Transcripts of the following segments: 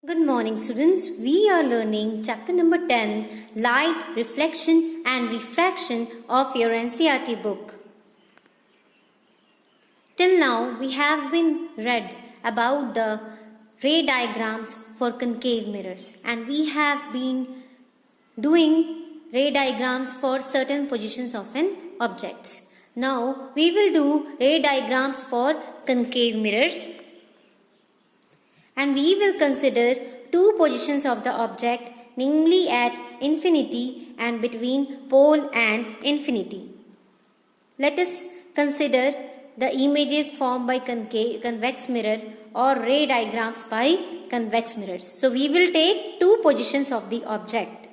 Good morning, students. We are learning chapter number 10, Light, Reflection and Refraction of your NCERT book. Till now, we have been read about the ray diagrams for concave mirrors, and we have been doing ray diagrams for certain positions of an object. Now, we will do ray diagrams for concave mirrors, and we will consider two positions of the object, namely at infinity and between pole and infinity. Let us consider the images formed by convex mirror or ray diagrams by convex mirrors. So we will take two positions of the object.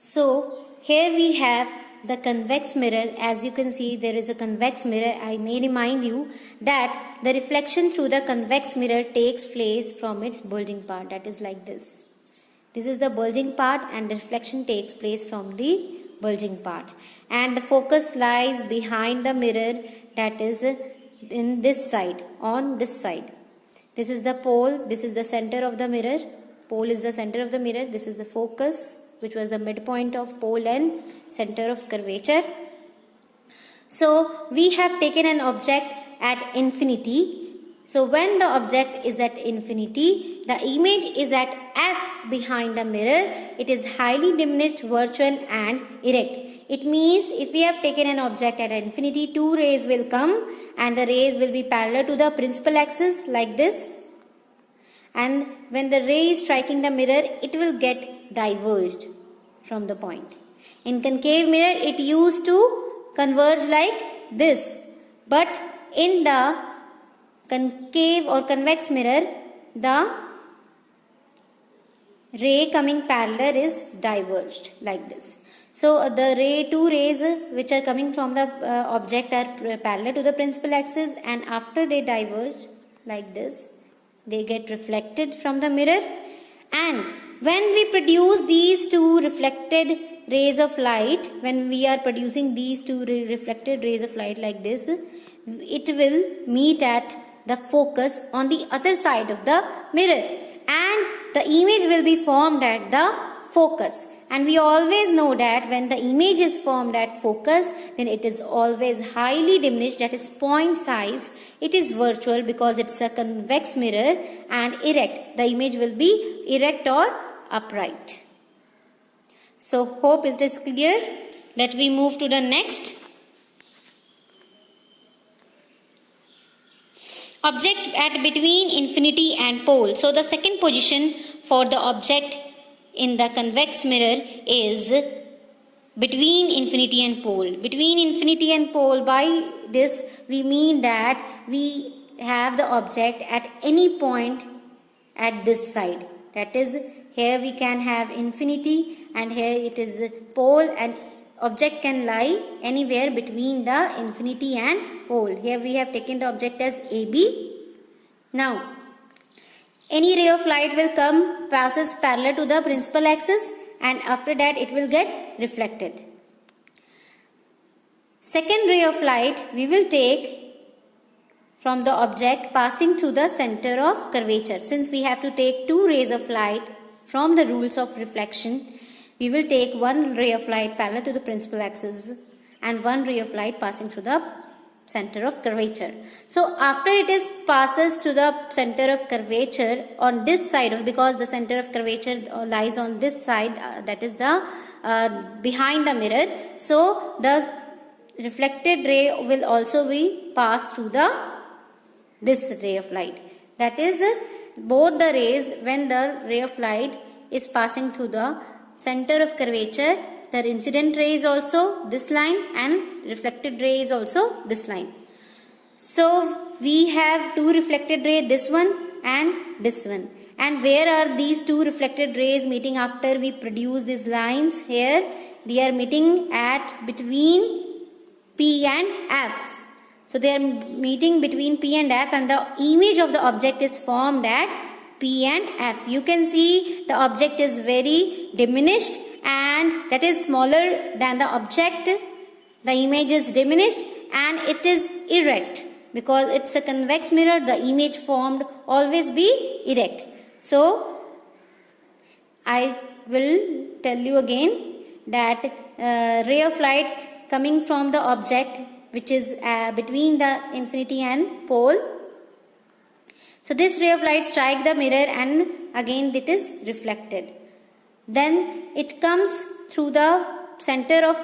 So here we have the convex mirror. As you can see, there is a convex mirror. I may remind you that the reflection through the convex mirror takes place from its bulging part. That is like this. This is the bulging part and the reflection takes place from the bulging part. And the focus lies behind the mirror, that is in this side, on this side. This is the pole. This is the center of the mirror. Pole is the center of the mirror. This is the focus, which was the midpoint of pole and center of curvature. So we have taken an object at infinity. So when the object is at infinity, the image is at F behind the mirror. It is highly diminished, virtual and erect. It means if we have taken an object at infinity, two rays will come and the rays will be parallel to the principal axis like this. And when the ray is striking the mirror, it will get diverged from the point. In concave mirror, it used to converge like this. But in the concave or convex mirror, the ray coming parallel is diverged like this. So the two rays which are coming from the object are parallel to the principal axis, and after they diverge like this, they get reflected from the mirror. And when we produce these two reflected rays of light, when we are producing these two reflected rays of light like this, it will meet at the focus on the other side of the mirror, and the image will be formed at the focus. And we always know that when the image is formed at focus, then it is always highly diminished, that is point size. It is virtual because it's a convex mirror, and erect. The image will be erect or upright. So hope it is clear. Let me move to the next. Object at between infinity and pole. So the second position for the object in the convex mirror is between infinity and pole. Between infinity and pole, by this we mean that we have the object at any point at this side. That is, here we can have infinity and here it is pole, and object can lie anywhere between the infinity and pole. Here we have taken the object as AB. Now, any ray of light will come, passes parallel to the principal axis, and after that it will get reflected. Second ray of light we will take from the object passing through the center of curvature. Since we have to take two rays of light from the rules of reflection, we will take one ray of light parallel to the principal axis and one ray of light passing through the center of curvature. So after it is passes to the center of curvature on this side of, because the center of curvature lies on this side, that is the behind the mirror. So the reflected ray will also be passed through this ray of light. That is, both the rays, when the ray of light is passing through the center of curvature, the incident ray is also this line and reflected ray is also this line. So we have two reflected rays, this one and this one. And where are these two reflected rays meeting after we produce these lines? Here they are meeting at between P and F. So they are meeting between P and F, and the image of the object is formed at P and F. You can see the object is very diminished, and that is smaller than the object. The image is diminished and it is erect. Because it's a convex mirror, the image formed always be erect. So I will tell you again that ray of light coming from the object which is between the infinity and pole. So this ray of light strike the mirror and again it is reflected. Then it comes through the center of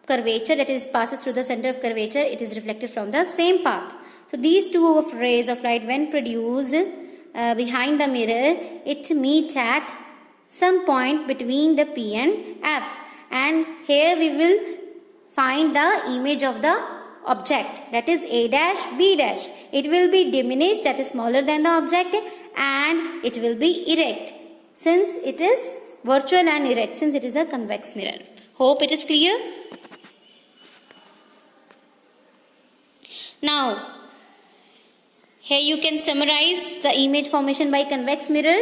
curvature, that is passes through the center of curvature, it is reflected from the same path. So these two rays of light when produced behind the mirror, it meets at some point between the P and F, and here we will find the image of the object, that is A dash B dash. It will be diminished, that is smaller than the object, and it will be erect since it is virtual and erect since it is a convex mirror. Hope it is clear. Now here you can summarize the image formation by convex mirror.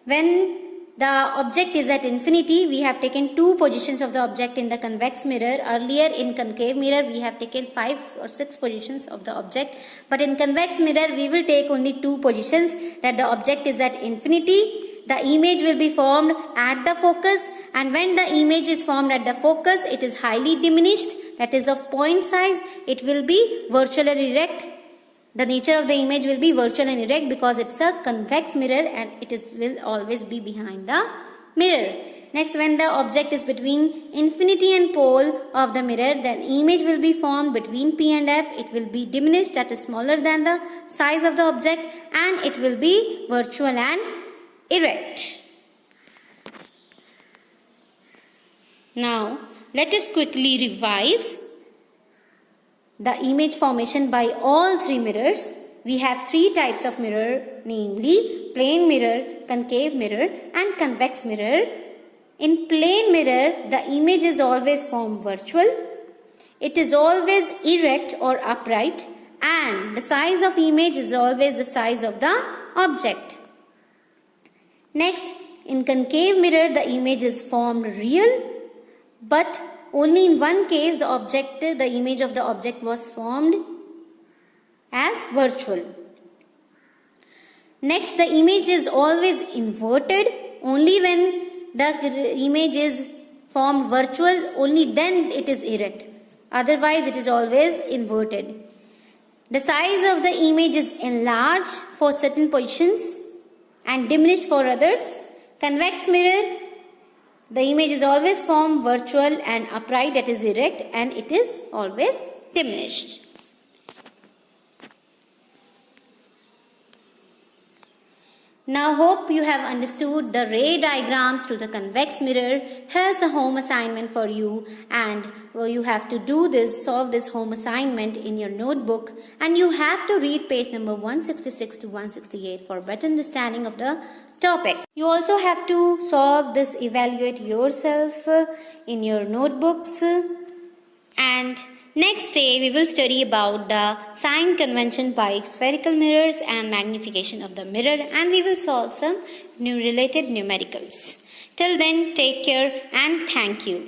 When the object is at infinity, we have taken 2 positions of the object in the convex mirror. Earlier in concave mirror, we have taken 5 or 6 positions of the object. But in convex mirror, we will take only 2 positions, that the object is at infinity. The image will be formed at the focus, and when the image is formed at the focus, it is highly diminished, that is of point size. It will be virtual and erect. The nature of the image will be virtual and erect because it's a convex mirror and will always be behind the mirror. Next, when the object is between infinity and pole of the mirror, the image will be formed between P and F. It will be diminished, that is smaller than the size of the object, and it will be virtual and erect. Now, let us quickly revise the image formation by all 3 mirrors. We have 3 types of mirror, namely plane mirror, concave mirror and convex mirror. In plane mirror, the image is always formed virtual. It is always erect or upright, and the size of image is always the size of the object. Next, in concave mirror, the image is formed real, but only in one case the image of the object was formed as virtual. Next, the image is always inverted. Only when the image is formed virtual, only then it is erect. Otherwise, it is always inverted. The size of the image is enlarged for certain positions and diminished for others. Convex mirror, the image is always formed virtual and upright, that is erect, and it is always diminished. Now hope you have understood the ray diagrams to the convex mirror. Here's a home assignment for you, and you have to solve this home assignment in your notebook, and you have to read page number 166 to 168 for better understanding of the topic. You also have to solve this, evaluate yourself in your notebooks, and next day we will study about the sign convention by spherical mirrors and magnification of the mirror, and we will solve some related numericals. Till then, take care and thank you.